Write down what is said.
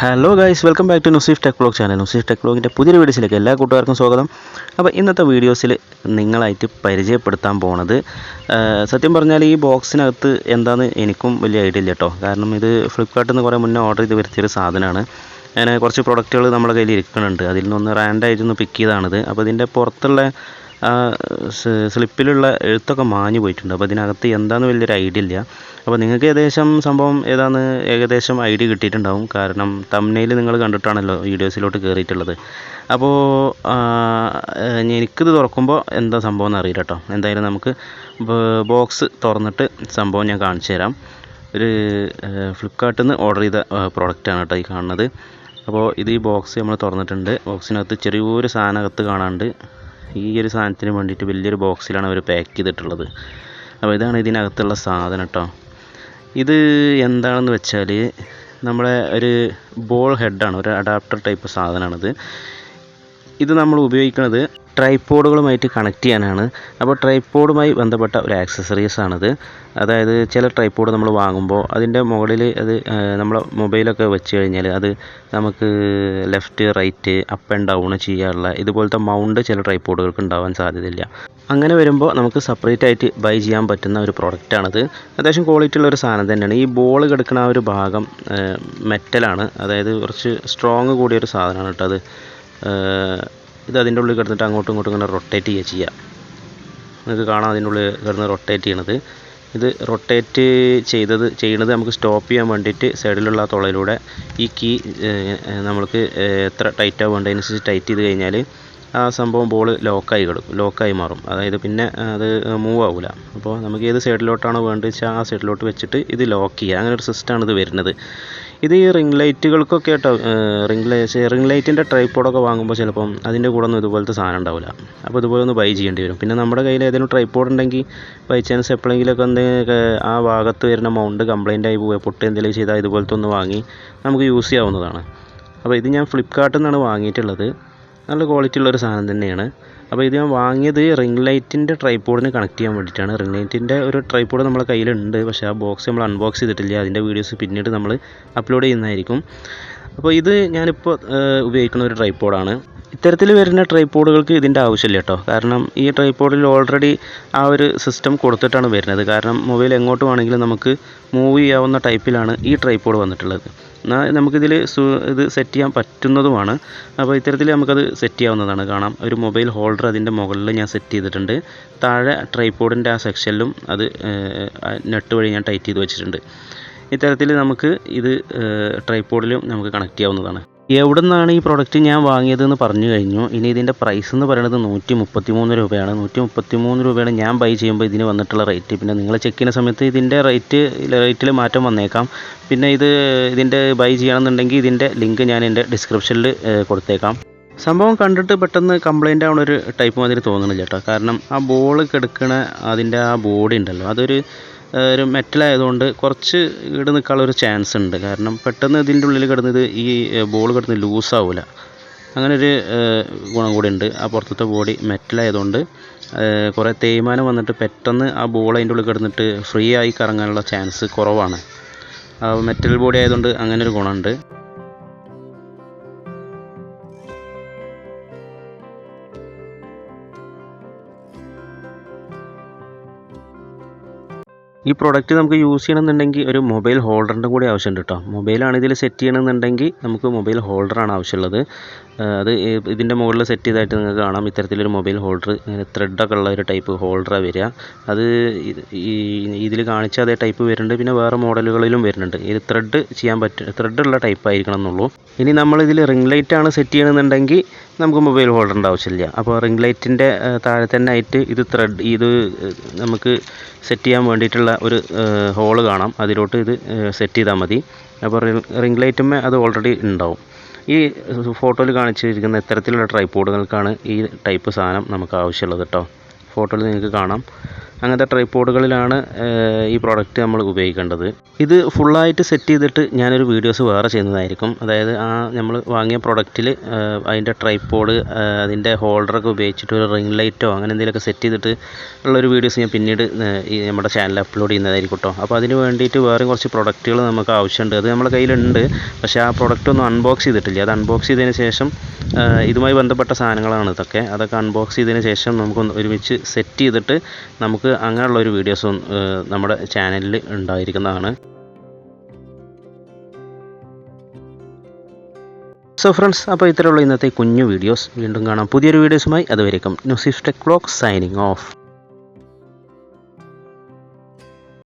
Hello guys, welcome back to Nuseef tech vlog channel. Nuseef tech വ്ലോഗിൻ്റെ പുതിയൊരു വീഡിയോസിലേക്ക് എല്ലാ കൂട്ടുകാർക്കും സ്വാഗതം. അപ്പോൾ ഇന്നത്തെ വീഡിയോസിൽ നിങ്ങളായിട്ട് പരിചയപ്പെടുത്താൻ പോണത് സത്യം പറഞ്ഞാൽ ഈ ബോക്സിനകത്ത് എന്താണെന്ന് എനിക്കും വലിയ ഐഡിയ ഇല്ല കേട്ടോ. കാരണം ഇത് ഫ്ലിപ്കാർട്ടിൽ നിന്ന് കുറേ മുന്നേ ഓർഡർ ചെയ്ത് വരുത്തിയൊരു സാധനമാണ്. അങ്ങനെ കുറച്ച് പ്രൊഡക്റ്റുകൾ നമ്മുടെ കയ്യിൽ ഇരിക്കുന്നുണ്ട്. അതിൽ നിന്നൊന്ന് റാൻഡായിട്ടൊന്ന് പിക്ക് ചെയ്തതാണിത്. അപ്പോൾ ഇതിൻ്റെ പുറത്തുള്ള സ്ലിപ്പിലുള്ള എഴുത്തൊക്കെ മാഞ്ഞു പോയിട്ടുണ്ട്. അപ്പോൾ ഇതിനകത്ത് എന്താണെന്ന് വലിയൊരു ഐഡിയ ഇല്ല. അപ്പോൾ നിങ്ങൾക്ക് ഏകദേശം സംഭവം ഏതാണെന്ന് ഏകദേശം ഐഡിയ കിട്ടിയിട്ടുണ്ടാവും. കാരണം തംബ്നെയിൽ നിങ്ങൾ കണ്ടിട്ടാണല്ലോ വീഡിയോസിലോട്ട് കയറിയിട്ടുള്ളത്. അപ്പോൾ എനിക്കിത് തുറക്കുമ്പോൾ എന്താ സംഭവം എന്ന് അറിയില്ല കേട്ടോ. എന്തായാലും നമുക്ക് ബോക്സ് തുറന്നിട്ട് സംഭവം ഞാൻ കാണിച്ചു തരാം. ഒരു ഫ്ലിപ്കാർട്ടിൽ നിന്ന് ഓർഡർ ചെയ്ത പ്രോഡക്റ്റാണ് കേട്ടോ ഈ കാണുന്നത്. അപ്പോൾ ഇത് ഈ ബോക്സ് നമ്മൾ തുറന്നിട്ടുണ്ട്. ബോക്സിനകത്ത് ചെറിയൊരു സാധനകത്ത് കാണാണ്ട് ഈ ഒരു സാധനത്തിന് വേണ്ടിയിട്ട് വലിയൊരു ബോക്സിലാണ് അവർ പാക്ക് ചെയ്തിട്ടുള്ളത്. അപ്പോൾ ഇതാണ് ഇതിനകത്തുള്ള സാധനം കേട്ടോ. ഇത് എന്താണെന്ന് വെച്ചാൽ നമ്മുടെ ഒരു ബോൾ ഹെഡാണ്, ഒരു അഡാപ്റ്റർ ടൈപ്പ് സാധനമാണിത്. ഇത് നമ്മൾ ഉപയോഗിക്കുന്നത് ട്രൈപോഡുകളുമായിട്ട് കണക്ട് ചെയ്യാനാണ്. അപ്പോൾ ട്രൈപോഡുമായി ബന്ധപ്പെട്ട ഒരു ആക്സസറീസാണിത്. അതായത് ചില ട്രൈപോഡ് നമ്മൾ വാങ്ങുമ്പോൾ അതിൻ്റെ മുകളിൽ അത് നമ്മളെ മൊബൈലൊക്കെ വെച്ച് കഴിഞ്ഞാൽ അത് നമുക്ക് left right up and down ചെയ്യാനുള്ള ഇതുപോലത്തെ മൗണ്ട് ചില ട്രൈപോഡുകൾക്ക് ഉണ്ടാവാൻ സാധ്യതയില്ല. അങ്ങനെ വരുമ്പോൾ നമുക്ക് സെപ്പറേറ്റ് ആയിട്ട് ബൈ ചെയ്യാൻ പറ്റുന്ന ഒരു പ്രോഡക്റ്റാണിത്. അത്യാവശ്യം ക്വാളിറ്റി ഉള്ള ഒരു സാധനം തന്നെയാണ്. ഈ ബോൾ കിടക്കുന്ന ആ ഒരു ഭാഗം മെറ്റലാണ്, അതായത് കുറച്ച് സ്ട്രോങ് കൂടിയൊരു സാധനമാണ് കേട്ടോ അത്. ഇത് അതിൻ്റെ ഉള്ളിൽ കിടന്നിട്ട് അങ്ങോട്ടും ഇങ്ങോട്ടും ഇങ്ങനെ റൊട്ടേറ്റ് ചെയ്യുക. നിങ്ങൾക്ക് കാണാം അതിൻ്റെ ഉള്ളിൽ കിടന്ന് റൊട്ടേറ്റ് ചെയ്യണത്. ഇത് റൊട്ടേറ്റ് ചെയ്യണത് നമുക്ക് സ്റ്റോപ്പ് ചെയ്യാൻ വേണ്ടിയിട്ട് സൈഡിലുള്ള ആ തുളയിലൂടെ ഈ കീ നമ്മൾക്ക് എത്ര ടൈറ്റാണ് വേണ്ടതനുസരിച്ച് ടൈറ്റ് ചെയ്ത് കഴിഞ്ഞാൽ ആ സംഭവം ബോൾ ലോക്കായി മാറും. അതായത് പിന്നെ അത് മൂവ് ആവില്ല. അപ്പോൾ നമുക്ക് ഏത് സൈഡിലോട്ടാണോ വേണ്ടത് വെച്ചാൽ ആ സൈഡിലോട്ട് വെച്ചിട്ട് ഇത് ലോക്ക് ചെയ്യുക. അങ്ങനെ ഒരു സിസ്റ്റമാണ് ഇത് വരുന്നത്. ഇത് ഈ റിംഗ് ലൈറ്റുകൾക്കൊക്കെ കേട്ടോ. റിംഗ് ലൈറ്റിൻ്റെ ട്രൈപോഡൊക്കെ വാങ്ങുമ്പോൾ ചിലപ്പം അതിൻ്റെ കൂടെ ഒന്നും ഇതുപോലത്തെ സാധനം ഉണ്ടാവില്ല. അപ്പോൾ ഇതുപോലെ ഒന്ന് ബൈ ചെയ്യേണ്ടി വരും. പിന്നെ നമ്മുടെ കയ്യിൽ ഏതെങ്കിലും ട്രൈപോഡ് ഉണ്ടെങ്കിൽ ബൈ ചാൻസ് എപ്പോഴെങ്കിലുമൊക്കെ എന്തെങ്കിലും ആ ഭാഗത്ത് വരുന്ന മൗണ്ട് കംപ്ലൈൻ്റ് ആയി പോവുക പൊട്ടി എന്തെങ്കിലും ചെയ്താൽ ഇതുപോലത്തെ ഒന്ന് വാങ്ങി നമുക്ക് യൂസ് ചെയ്യാവുന്നതാണ്. അപ്പോൾ ഇത് ഞാൻ ഫ്ലിപ്കാർട്ടിൽ നിന്നാണ് വാങ്ങിയിട്ടുള്ളത്. നല്ല ക്വാളിറ്റി ഉള്ളൊരു സാധനം തന്നെയാണ്. അപ്പോൾ ഇത് ഞാൻ വാങ്ങിയത് റിംഗ് ലൈറ്റിൻ്റെ ട്രൈപോഡിന് കണക്ട് ചെയ്യാൻ വേണ്ടിയിട്ടാണ്. റിംഗ് ലൈറ്റിൻ്റെ ഒരു ട്രൈപോഡ് നമ്മളെ കയ്യിലുണ്ട്, പക്ഷേ ആ ബോക്സ് നമ്മൾ അൺബോക്സ് ചെയ്തിട്ടില്ല. അതിൻ്റെ വീഡിയോസ് പിന്നീട് നമ്മൾ അപ്ലോഡ് ചെയ്യുന്നതായിരിക്കും. അപ്പോൾ ഇത് ഞാനിപ്പോൾ ഉപയോഗിക്കുന്ന ഒരു ട്രൈപോഡാണ്. ഇത്തരത്തിൽ വരുന്ന ട്രൈപോഡുകൾക്ക് ഇതിൻ്റെ ആവശ്യമില്ല കേട്ടോ. കാരണം ഈ ട്രൈപോഡിൽ ഓൾറെഡി ആ ഒരു സിസ്റ്റം കൊടുത്തിട്ടാണ് വരുന്നത്. കാരണം മൊബൈൽ എങ്ങോട്ട് വേണമെങ്കിലും നമുക്ക് മൂവ് ചെയ്യാവുന്ന ടൈപ്പിലാണ് ഈ ട്രൈപോഡ് വന്നിട്ടുള്ളത്. എന്നാൽ നമുക്കിതിൽ ഇത് സെറ്റ് ചെയ്യാൻ പറ്റുന്നതുമാണ്. അപ്പോൾ ഇത്തരത്തിൽ നമുക്കത് സെറ്റ് ചെയ്യാവുന്നതാണ്. കാണാം ഒരു മൊബൈൽ ഹോൾഡർ അതിൻ്റെ മുകളിൽ ഞാൻ സെറ്റ് ചെയ്തിട്ടുണ്ട്. താഴെ ട്രൈപോഡിൻ്റെ ആ സെക്ഷനിലും അത് നെട്ട് വഴി ഞാൻ ടൈറ്റ് ചെയ്ത് വെച്ചിട്ടുണ്ട്. ഇത്തരത്തിൽ നമുക്ക് ഇത് ട്രൈപോഡിലും നമുക്ക് കണക്ട് ചെയ്യാവുന്നതാണ്. എവിടെ നിന്നാണ് ഈ പ്രോഡക്റ്റ് ഞാൻ വാങ്ങിയതെന്ന് പറഞ്ഞു കഴിഞ്ഞു. ഇനി ഇതിൻ്റെ പ്രൈസ് എന്ന് പറയുന്നത് 133 രൂപയാണ്. 133 രൂപയാണ് ഞാൻ ബൈ ചെയ്യുമ്പോൾ ഇതിന് വന്നിട്ടുള്ള റേറ്റ്. പിന്നെ നിങ്ങൾ ചെക്ക് ചെയ്യുന്ന സമയത്ത് ഇതിൻ്റെ റേറ്റിൽ മാറ്റം വന്നേക്കാം. പിന്നെ ഇതിൻ്റെ ബൈ ചെയ്യണമെന്നുണ്ടെങ്കിൽ ഇതിൻ്റെ ലിങ്ക് ഞാൻ എൻ്റെ ഡിസ്ക്രിപ്ഷനിൽ കൊടുത്തേക്കാം. സംഭവം കണ്ടിട്ട് പെട്ടെന്ന് കംപ്ലൈൻ്റ് ആവുന്ന ഒരു ടൈപ്പ് മാതിരി തോന്നുന്നില്ല കേട്ടോ. കാരണം ആ ബോൾ കിടക്കണ അതിൻ്റെ ആ ബോഡി ഉണ്ടല്ലോ, അതൊരു മെറ്റലായതുകൊണ്ട് കുറച്ച് ഈട് നിൽക്കാനുള്ളൊരു ചാൻസ് ഉണ്ട്. കാരണം പെട്ടെന്ന് ഇതിൻ്റെ ഉള്ളിൽ കിടന്നത് ഈ ബോൾ കിടന്ന് ലൂസാവില്ല. അങ്ങനൊരു ഗുണം കൂടി ഉണ്ട്. ആ പുറത്തത്തെ ബോഡി മെറ്റലായതുകൊണ്ട് കുറേ തേയ്മാനം വന്നിട്ട് പെട്ടെന്ന് ആ ബോൾ അതിൻ്റെ ഉള്ളിൽ കിടന്നിട്ട് ഫ്രീ ആയി കറങ്ങാനുള്ള ചാൻസ് കുറവാണ്. ആ മെറ്റൽ ബോഡി ആയതുകൊണ്ട് അങ്ങനൊരു ഗുണമുണ്ട്. ഈ പ്രൊഡക്റ്റ് നമുക്ക് യൂസ് ചെയ്യണമെന്നുണ്ടെങ്കിൽ ഒരു മൊബൈൽ ഹോൾഡറിൻ്റെ കൂടി ആവശ്യമുണ്ട് കേട്ടോ. മൊബൈലാണ് ഇതിൽ സെറ്റ് ചെയ്യണമെന്നുണ്ടെങ്കിൽ നമുക്ക് മൊബൈൽ ഹോൾഡറാണ് ആവശ്യമുള്ളത്. അത് ഇതിൻ്റെ മുകളിൽ സെറ്റ് ചെയ്തായിട്ട് നിങ്ങൾക്ക് കാണാം. ഇത്തരത്തിലൊരു മൊബൈൽ ഹോൾഡർ ത്രെഡൊക്കെ ഉള്ള ഒരു ടൈപ്പ് ഹോൾഡറാണ് വരിക. അത് ഇതിൽ കാണിച്ച അതേ ടൈപ്പ് വരുന്നുണ്ട്. പിന്നെ വേറെ മോഡലുകളിലും വരുന്നുണ്ട്. ഇത് ത്രെഡുള്ള ടൈപ്പ് ആയിരിക്കണം എന്നുള്ളൂ. ഇനി നമ്മളിതിൽ റിംഗ് ലൈറ്റാണ് സെറ്റ് ചെയ്യണമെന്നുണ്ടെങ്കിൽ നമുക്ക് മൊബൈൽ ഹോൾഡറിൻ്റെ ആവശ്യമില്ല. അപ്പോൾ റിംഗ് ലൈറ്റിൻ്റെ താഴെ തന്നെ ആയിട്ട് ഇത് നമുക്ക് സെറ്റ് ചെയ്യാൻ വേണ്ടിയിട്ടുള്ള ഒരു ഹോള് കാണാം. അതിലോട്ട് ഇത് സെറ്റ് ചെയ്താൽ മതി. അപ്പോൾ റിംഗ് ലൈറ്റുമ്മേ അത് ഓൾറെഡി ഉണ്ടാവും. ഈ ഫോട്ടോയിൽ കാണിച്ചിരിക്കുന്ന ഇത്തരത്തിലുള്ള ട്രൈപോഡുകൾക്കാണ് ഈ ടൈപ്പ് സാധനം നമുക്ക് ആവശ്യമുള്ളത് കേട്ടോ. ഫോട്ടോയിൽ നിങ്ങൾക്ക് കാണാം. അങ്ങനത്തെ ട്രൈപോഡുകളിലാണ് ഈ പ്രോഡക്റ്റ് നമ്മൾ ഉപയോഗിക്കേണ്ടത്. ഇത് ഫുള്ളായിട്ട് സെറ്റ് ചെയ്തിട്ട് ഞാനൊരു വീഡിയോസ് വേറെ ചെയ്യുന്നതായിരിക്കും. അതായത് നമ്മൾ വാങ്ങിയ പ്രൊഡക്റ്റിൽ അതിൻ്റെ ട്രൈപോഡ്, അതിൻ്റെ ഹോൾഡറൊക്കെ ഉപയോഗിച്ചിട്ട് ഒരു റിംഗ് ലൈറ്റോ അങ്ങനെ എന്തെങ്കിലുമൊക്കെ സെറ്റ് ചെയ്തിട്ട് ഉള്ളൊരു വീഡിയോസ് ഞാൻ പിന്നീട് ഈ നമ്മുടെ ചാനലിൽ അപ്ലോഡ് ചെയ്യുന്നതായിരിക്കും കേട്ടോ. അപ്പോൾ അതിന് വേണ്ടിയിട്ട് വേറെ കുറച്ച് പ്രൊഡക്റ്റുകൾ നമുക്ക് ആവശ്യമുണ്ട്. അത് നമ്മുടെ കയ്യിലുണ്ട്, പക്ഷേ ആ പ്രൊഡക്റ്റ് ഒന്നും അൺബോക്സ് ചെയ്തിട്ടില്ല. അത് അൺബോക്സ് ചെയ്തതിന് ശേഷം ഇതുമായി ബന്ധപ്പെട്ട സാധനങ്ങളാണ് ഇതൊക്കെ. അതൊക്കെ അൺബോക്സ് ചെയ്തതിന് ശേഷം നമുക്ക് ഒരുമിച്ച് സെറ്റ് ചെയ്തിട്ട് നമുക്ക് അങ്ങനെയുള്ളൊരു വീഡിയോസും നമ്മുടെ ചാനലിൽ ഉണ്ടായിരിക്കുന്നതാണ്. സോ ഫ്രണ്ട്സ്, അപ്പോൾ ഇത്രയുള്ള ഇന്നത്തെ കുഞ്ഞു വീഡിയോസ്. വീണ്ടും കാണാം പുതിയൊരു വീഡിയോസുമായി. അതുവരേക്കും ന്യൂസിഫ് ടെക് വ്ലോഗ് സൈനിങ് ഓഫ്.